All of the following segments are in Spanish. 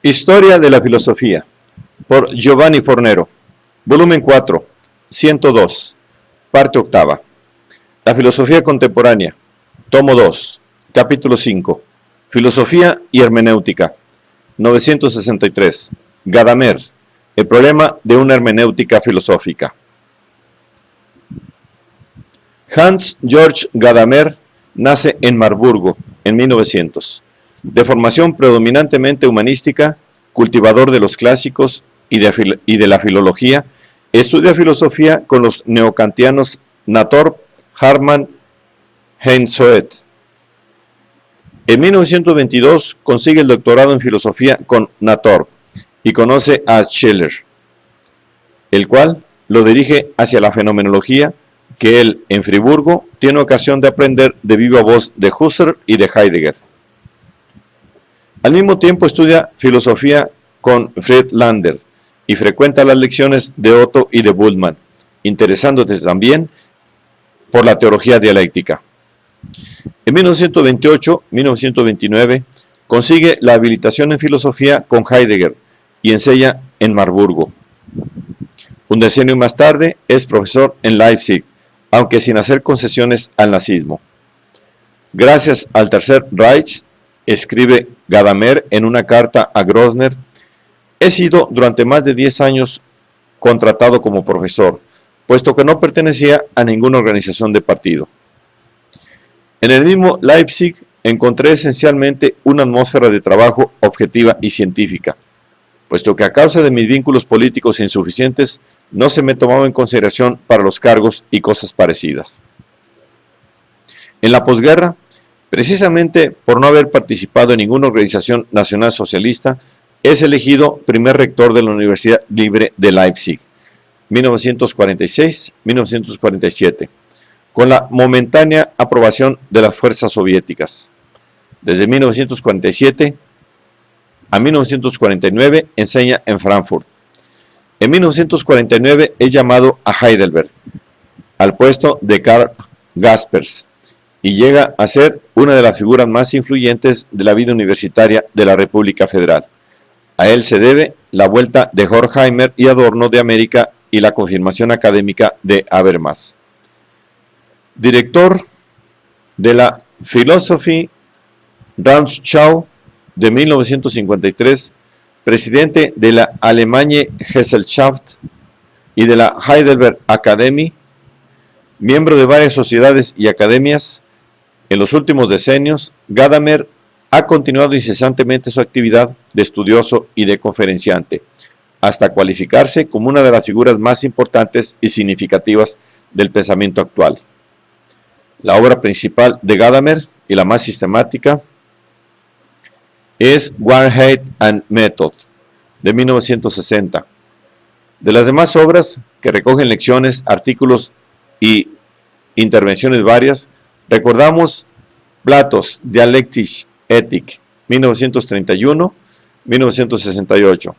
Historia de la filosofía, por Giovanni Fornero, volumen 4, 102, parte octava. La filosofía contemporánea, tomo 2, capítulo 5, filosofía y hermenéutica, 963, Gadamer, el problema de una hermenéutica filosófica. Hans Georg Gadamer nace en Marburgo en 1900. De formación predominantemente humanística, cultivador de los clásicos y de la filología, estudia filosofía con los neokantianos Natorp, Hartmann, Heinzoeth. En 1922 consigue el doctorado en filosofía con Natorp y conoce a Schiller, el cual lo dirige hacia la fenomenología que él, en Friburgo, tiene ocasión de aprender de viva voz de Husserl y de Heidegger. Al mismo tiempo estudia filosofía con Friedlander y frecuenta las lecciones de Otto y de Bultmann, interesándose también por la teología dialéctica. En 1928-1929 consigue la habilitación en filosofía con Heidegger y enseña en Marburgo. Un decenio más tarde es profesor en Leipzig, aunque sin hacer concesiones al nazismo. Gracias al Tercer Reich, escribe Gadamer en una carta a Grosner, he sido durante más de 10 años contratado como profesor, puesto que no pertenecía a ninguna organización de partido. En el mismo Leipzig encontré esencialmente una atmósfera de trabajo objetiva y científica, puesto que a causa de mis vínculos políticos insuficientes no se me tomaba en consideración para los cargos y cosas parecidas. En la posguerra, precisamente por no haber participado en ninguna organización nacional socialista, es elegido primer rector de la Universidad Libre de Leipzig, 1946-1947, con la momentánea aprobación de las fuerzas soviéticas. Desde 1947 a 1949 enseña en Frankfurt. En 1949 es llamado a Heidelberg, al puesto de Karl Jaspers, y llega a ser una de las figuras más influyentes de la vida universitaria de la República Federal. A él se debe la vuelta de Horkheimer y Adorno de América y la confirmación académica de Habermas. Director de la Philosophie Rundschau de 1953, presidente de la Allgemeine Gesellschaft y de la Heidelberg Academy, miembro de varias sociedades y academias. En los últimos decenios, Gadamer ha continuado incesantemente su actividad de estudioso y de conferenciante, hasta cualificarse como una de las figuras más importantes y significativas del pensamiento actual. La obra principal de Gadamer y la más sistemática es Wahrheit and Method, de 1960. De las demás obras, que recogen lecciones, artículos y intervenciones varias, recordamos Plato's Dialectische Ethik, 1931-1968.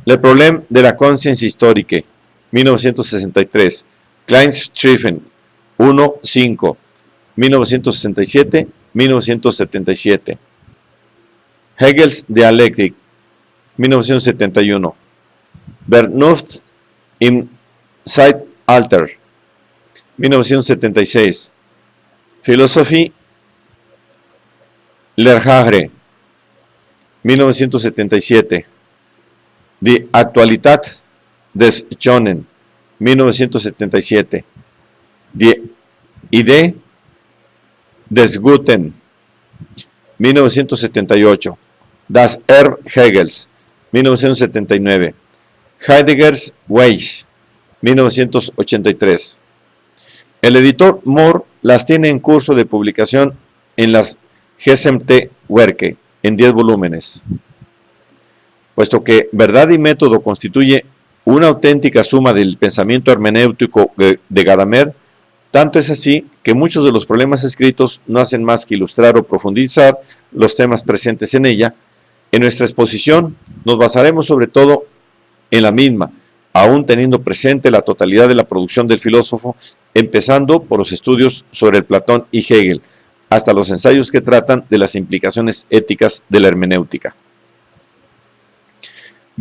Le Problème de la Conscience Historique, 1963. Kleinschriften 1-5, 1967-1977. Hegel's Dialectic, 1971. Vernunft im Zeitalter, 1976. Philosophie Lehrjahre, 1977. Die Aktualität des Schonen, 1977. Die Idee des Guten, 1978. Das Erbe Hegels, 1979. Heidegger's Weich, 1983. El editor Mohr las tiene en curso de publicación en las Gesamte Werke, en 10 volúmenes. Puesto que Verdad y Método constituye una auténtica suma del pensamiento hermenéutico de Gadamer, tanto es así que muchos de los problemas escritos no hacen más que ilustrar o profundizar los temas presentes en ella. En nuestra exposición nos basaremos sobre todo en la misma, aún teniendo presente la totalidad de la producción del filósofo, empezando por los estudios sobre el Platón y Hegel, hasta los ensayos que tratan de las implicaciones éticas de la hermenéutica.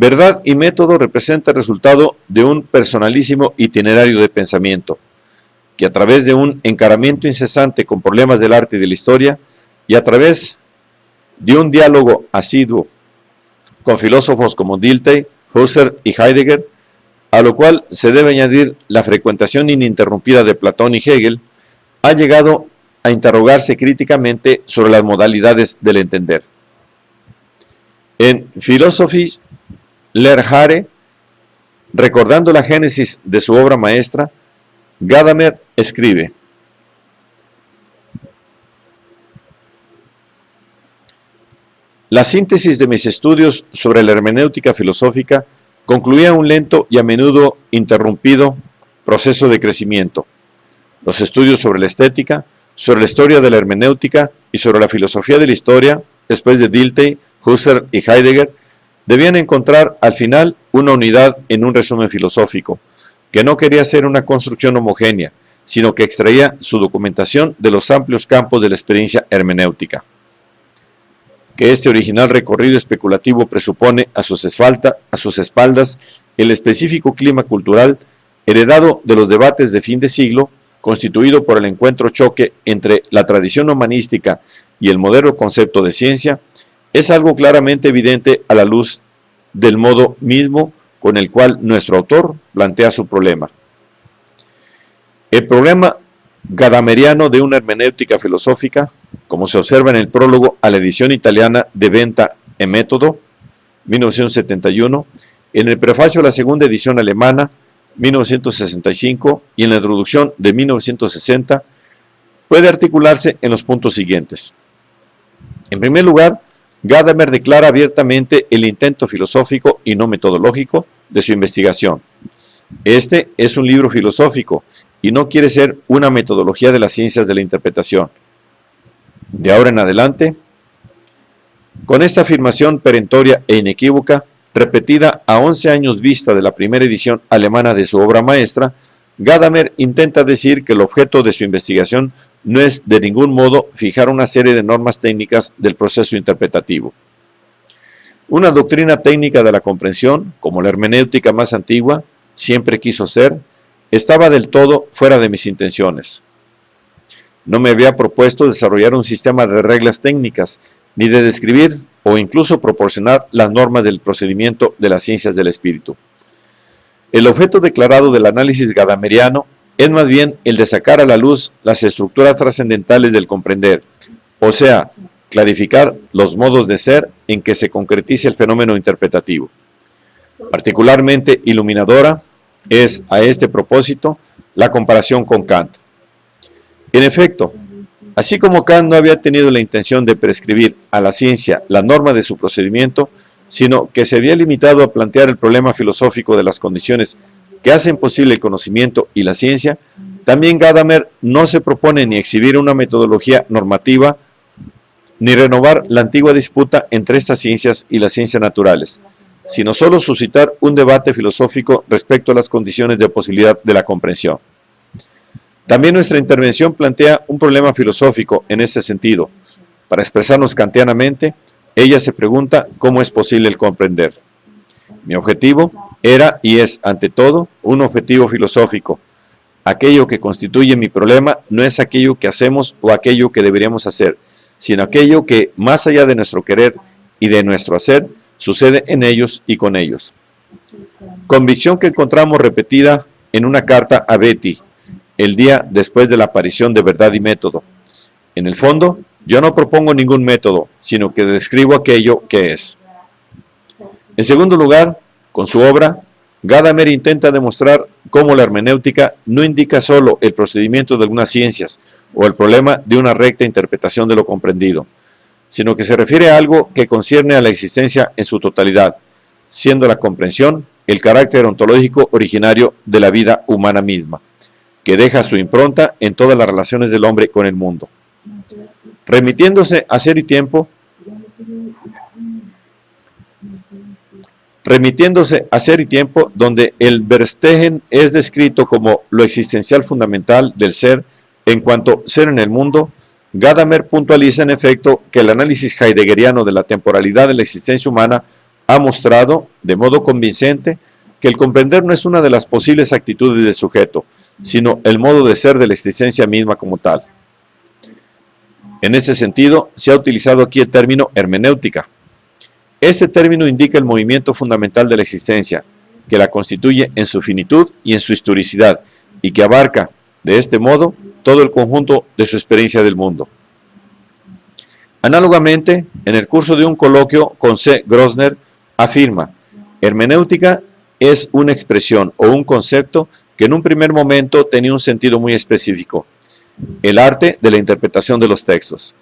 Verdad y método representa el resultado de un personalísimo itinerario de pensamiento, que a través de un encaramiento incesante con problemas del arte y de la historia, y a través de un diálogo asiduo con filósofos como Dilthey, Husserl y Heidegger, a lo cual se debe añadir la frecuentación ininterrumpida de Platón y Hegel, ha llegado a interrogarse críticamente sobre las modalidades del entender. En Philosophische Lehre, recordando la génesis de su obra maestra, Gadamer escribe: la síntesis de mis estudios sobre la hermenéutica filosófica concluía un lento y a menudo interrumpido proceso de crecimiento. Los estudios sobre la estética, sobre la historia de la hermenéutica y sobre la filosofía de la historia, después de Dilthey, Husserl y Heidegger, debían encontrar al final una unidad en un resumen filosófico, que no quería ser una construcción homogénea, sino que extraía su documentación de los amplios campos de la experiencia hermenéutica. Que este original recorrido especulativo presupone a sus espaldas el específico clima cultural heredado de los debates de fin de siglo, constituido por el encuentro-choque entre la tradición humanística y el moderno concepto de ciencia, es algo claramente evidente a la luz del modo mismo con el cual nuestro autor plantea su problema. El problema gadameriano de una hermenéutica filosófica, como se observa en el prólogo a la edición italiana de Venta e Método, 1971, en el prefacio a la segunda edición alemana, 1965, y en la introducción de 1960, puede articularse en los puntos siguientes. En primer lugar, Gadamer declara abiertamente el intento filosófico y no metodológico de su investigación. Este es un libro filosófico y no quiere ser una metodología de las ciencias de la interpretación. De ahora en adelante, con esta afirmación perentoria e inequívoca, repetida a 11 años vista de la primera edición alemana de su obra maestra, Gadamer intenta decir que el objeto de su investigación no es de ningún modo fijar una serie de normas técnicas del proceso interpretativo. Una doctrina técnica de la comprensión, como la hermenéutica más antigua siempre quiso ser, estaba del todo fuera de mis intenciones. No me había propuesto desarrollar un sistema de reglas técnicas, ni de describir o incluso proporcionar las normas del procedimiento de las ciencias del espíritu. El objeto declarado del análisis gadameriano es más bien el de sacar a la luz las estructuras trascendentales del comprender, o sea, clarificar los modos de ser en que se concretiza el fenómeno interpretativo. Particularmente iluminadora es, a este propósito, la comparación con Kant. En efecto, así como Kant no había tenido la intención de prescribir a la ciencia la norma de su procedimiento, sino que se había limitado a plantear el problema filosófico de las condiciones que hacen posible el conocimiento y la ciencia, también Gadamer no se propone ni exhibir una metodología normativa, ni renovar la antigua disputa entre estas ciencias y las ciencias naturales, sino solo suscitar un debate filosófico respecto a las condiciones de posibilidad de la comprensión. También nuestra intervención plantea un problema filosófico en este sentido. Para expresarnos kantianamente, ella se pregunta cómo es posible el comprender. Mi objetivo era y es, ante todo, un objetivo filosófico. Aquello que constituye mi problema no es aquello que hacemos o aquello que deberíamos hacer, sino aquello que, más allá de nuestro querer y de nuestro hacer, sucede en ellos y con ellos. Convicción que encontramos repetida en una carta a Betty, el día después de la aparición de Verdad y Método. En el fondo, yo no propongo ningún método, sino que describo aquello que es. En segundo lugar, con su obra, Gadamer intenta demostrar cómo la hermenéutica no indica solo el procedimiento de algunas ciencias o el problema de una recta interpretación de lo comprendido, sino que se refiere a algo que concierne a la existencia en su totalidad, siendo la comprensión el carácter ontológico originario de la vida humana misma, que deja su impronta en todas las relaciones del hombre con el mundo. Remitiéndose a Ser y Tiempo, donde el Verstehen es descrito como lo existencial fundamental del ser en cuanto ser en el mundo, Gadamer puntualiza en efecto que el análisis heideggeriano de la temporalidad de la existencia humana ha mostrado de modo convincente que el comprender no es una de las posibles actitudes del sujeto, sino el modo de ser de la existencia misma como tal. En este sentido, se ha utilizado aquí el término hermenéutica. Este término indica el movimiento fundamental de la existencia, que la constituye en su finitud y en su historicidad, y que abarca, de este modo, todo el conjunto de su experiencia del mundo. Análogamente, en el curso de un coloquio con C. Grosner, afirma: hermenéutica es una expresión o un concepto que en un primer momento tenía un sentido muy específico, el arte de la interpretación de los textos.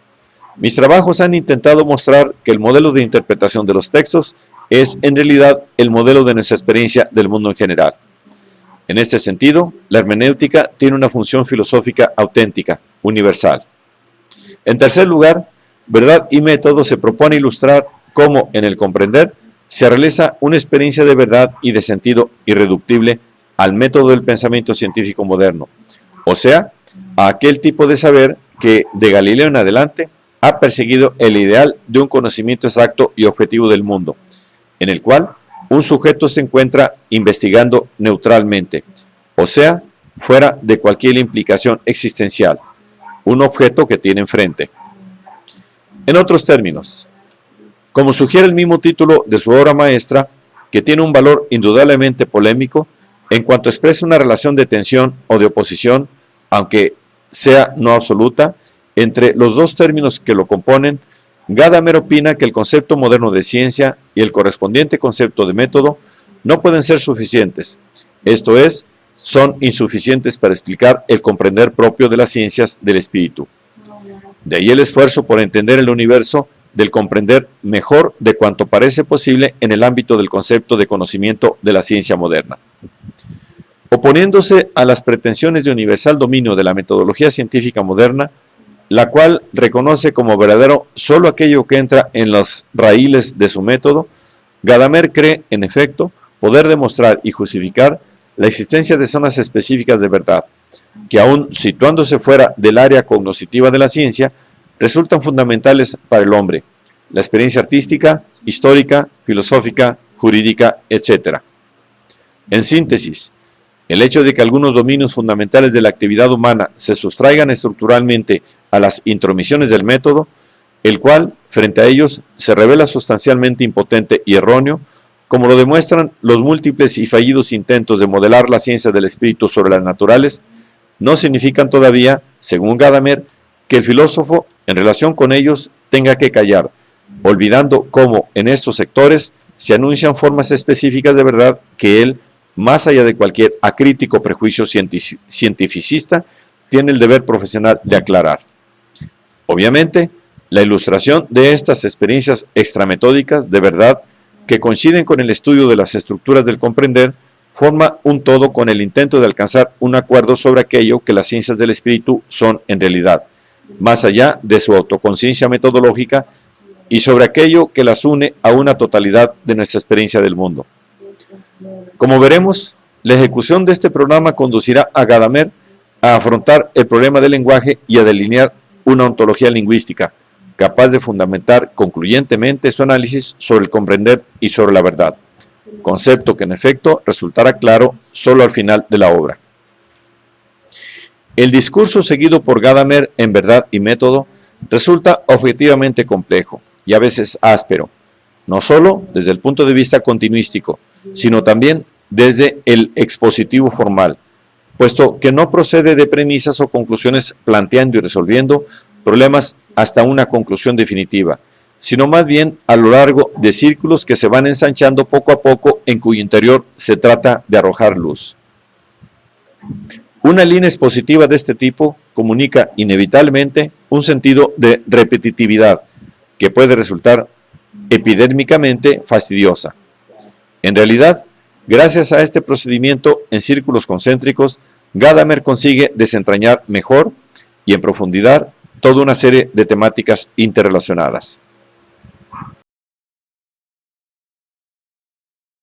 Mis trabajos han intentado mostrar que el modelo de interpretación de los textos es en realidad el modelo de nuestra experiencia del mundo en general. En este sentido, la hermenéutica tiene una función filosófica auténtica, universal. En tercer lugar, verdad y método se propone ilustrar cómo en el comprender se realiza una experiencia de verdad y de sentido irreductible al método del pensamiento científico moderno, o sea, a aquel tipo de saber que de Galileo en adelante ha perseguido el ideal de un conocimiento exacto y objetivo del mundo, en el cual un sujeto se encuentra investigando neutralmente, o sea, fuera de cualquier implicación existencial, un objeto que tiene enfrente. En otros términos, como sugiere el mismo título de su obra maestra, que tiene un valor indudablemente polémico, en cuanto expresa una relación de tensión o de oposición, aunque sea no absoluta, entre los dos términos que lo componen, Gadamer opina que el concepto moderno de ciencia y el correspondiente concepto de método no pueden ser suficientes, esto es, son insuficientes para explicar el comprender propio de las ciencias del espíritu. De ahí el esfuerzo por entender el universo del comprender mejor de cuanto parece posible en el ámbito del concepto de conocimiento de la ciencia moderna. Oponiéndose a las pretensiones de universal dominio de la metodología científica moderna, la cual reconoce como verdadero solo aquello que entra en los raíles de su método, Gadamer cree, en efecto, poder demostrar y justificar la existencia de zonas específicas de verdad, que aun situándose fuera del área cognoscitiva de la ciencia, resultan fundamentales para el hombre, la experiencia artística, histórica, filosófica, jurídica, etc. En síntesis, el hecho de que algunos dominios fundamentales de la actividad humana se sustraigan estructuralmente a las intromisiones del método, el cual, frente a ellos, se revela sustancialmente impotente y erróneo, como lo demuestran los múltiples y fallidos intentos de modelar la ciencia del espíritu sobre las naturales, no significan todavía, según Gadamer, que el filósofo, en relación con ellos, tenga que callar, olvidando cómo en estos sectores se anuncian formas específicas de verdad que él, más allá de cualquier acrítico prejuicio cientificista, tiene el deber profesional de aclarar. Obviamente, la ilustración de estas experiencias extrametódicas de verdad que coinciden con el estudio de las estructuras del comprender, forma un todo con el intento de alcanzar un acuerdo sobre aquello que las ciencias del espíritu son en realidad, más allá de su autoconciencia metodológica y sobre aquello que las une a una totalidad de nuestra experiencia del mundo. Como veremos, la ejecución de este programa conducirá a Gadamer a afrontar el problema del lenguaje y a delinear una ontología lingüística, capaz de fundamentar concluyentemente su análisis sobre el comprender y sobre la verdad, concepto que en efecto resultará claro solo al final de la obra. El discurso seguido por Gadamer en Verdad y Método resulta objetivamente complejo y a veces áspero, no solo desde el punto de vista continuístico, sino también desde el expositivo formal, puesto que no procede de premisas o conclusiones planteando y resolviendo problemas hasta una conclusión definitiva, sino más bien a lo largo de círculos que se van ensanchando poco a poco, en cuyo interior se trata de arrojar luz. Una línea expositiva de este tipo comunica inevitablemente un sentido de repetitividad que puede resultar epidérmicamente fastidiosa. En realidad, gracias a este procedimiento en círculos concéntricos, Gadamer consigue desentrañar mejor y en profundidad toda una serie de temáticas interrelacionadas.